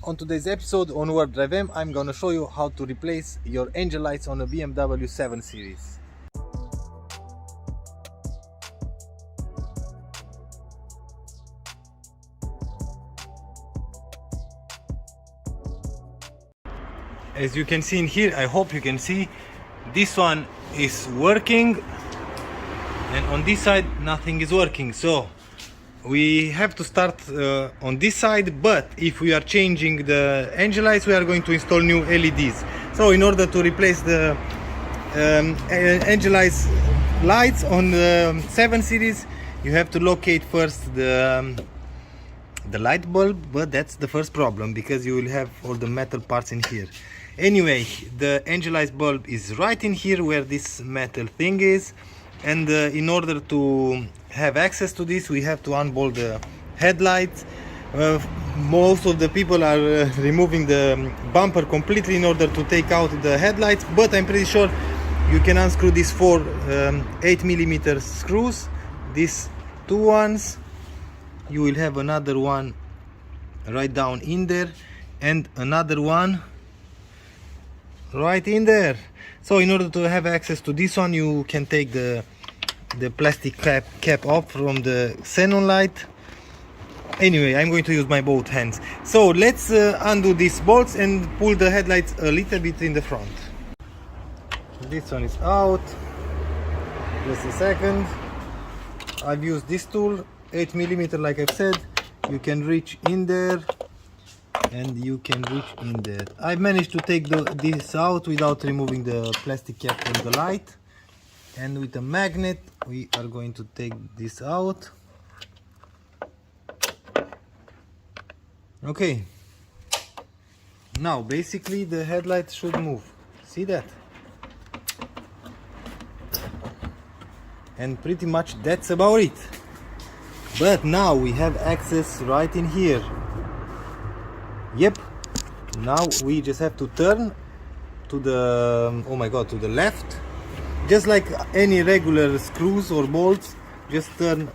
On today's episode on WarpDriveM, I'm gonna show you how to replace your angel lights on a BMW 7 Series. As you can see in here, I hope you can see, this one is working and on this side nothing is working. So we have to start on this side, but if we are changing the angel lights, we are going to install new LEDs. So in order to replace the angel lights on the 7 Series, you have to locate first the light bulb, but that's the first problem because you will have all the metal parts in here. Anyway, the angel light bulb is right in here where this metal thing is, and in order to have access to this, we have to unbolt the headlights. Most of the people are removing the bumper completely in order to take out the headlights, but I'm pretty sure you can unscrew these 4 8mm screws, these 2 ones. You will have another one right down in there and another one right in there. So in order to have access to this one, you can take the plastic cap off from the xenon light. Anyway, I'm going to use my both hands. So let's undo these bolts and pull the headlights a little bit in the front. This one is out. Just a second. I've used this tool, 8mm, like I've said. You can reach in there and you can reach in there. I managed to take this out without removing the plastic cap from the light. And with a magnet, we are going to take this out. Okay. Now, basically, the headlight should move. See that? And pretty much that's about it. But now we have access right in here. Yep. Now we just have to turn to the, oh my god, to the left. Just like any regular screws or bolts, just turn.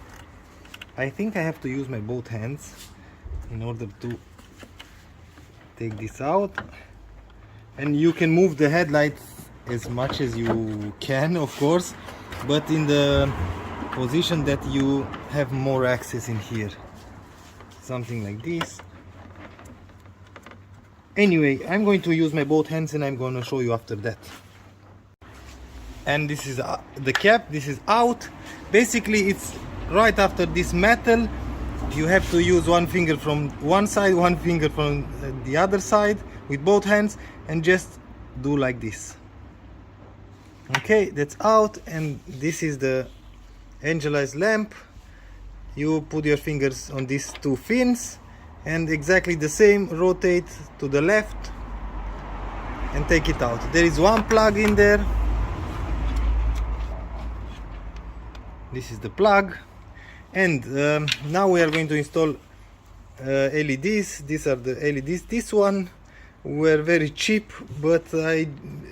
I think I have to use my both hands in order to take this out. And you can move the headlights as much as you can, of course, but in the position that you have more access in here. Something like this. Anyway, I'm going to use my both hands and I'm going to show you after that. And this is the cap, this is out. Basically it's right after this metal. You have to use one finger from one side, one finger from the other side with both hands and just do like this. Okay, that's out, and this is the angelized lamp. You put your fingers on these 2 fins and exactly the same, rotate to the left and take it out. There is one plug in there. This is the plug, and now we are going to install LEDs. These are the LEDs. This one were very cheap, but I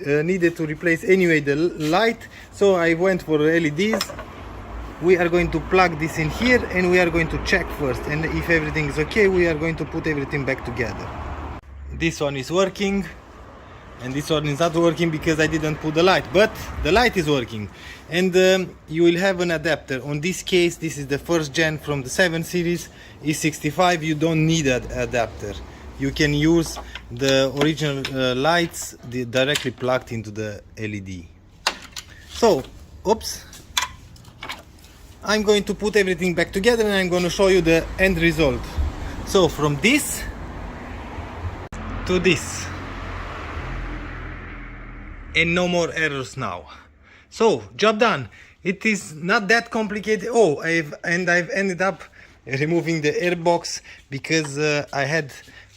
needed to replace anyway the light, so I went for LEDs. We are going to plug this in here and we are going to check first, and if everything is okay, we are going to put everything back together. This one is working and this one is not working because I didn't put the light, but the light is working. And you will have an adapter. On this case, this is the first gen from the 7 Series E65. You don't need an adapter. You can use the original lights directly plugged into the LED. So, oops, I'm going to put everything back together and I'm going to show you the end result. So from this to this, and no more errors now. So job done. It is not that complicated. Oh, I've ended up removing the airbox because I had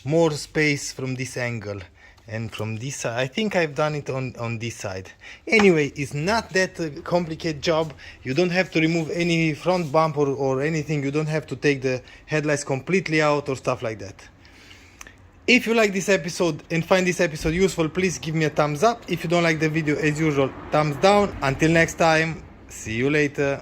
more space from this angle and from this side. I think I've done it on this side. Anyway, it's not that complicated job. You don't have to remove any front bumper or anything. You don't have to take the headlights completely out or stuff like that. If you like this episode and find this episode useful, please give me a thumbs up. If you don't like the video, as usual, thumbs down. Until next time, see you later.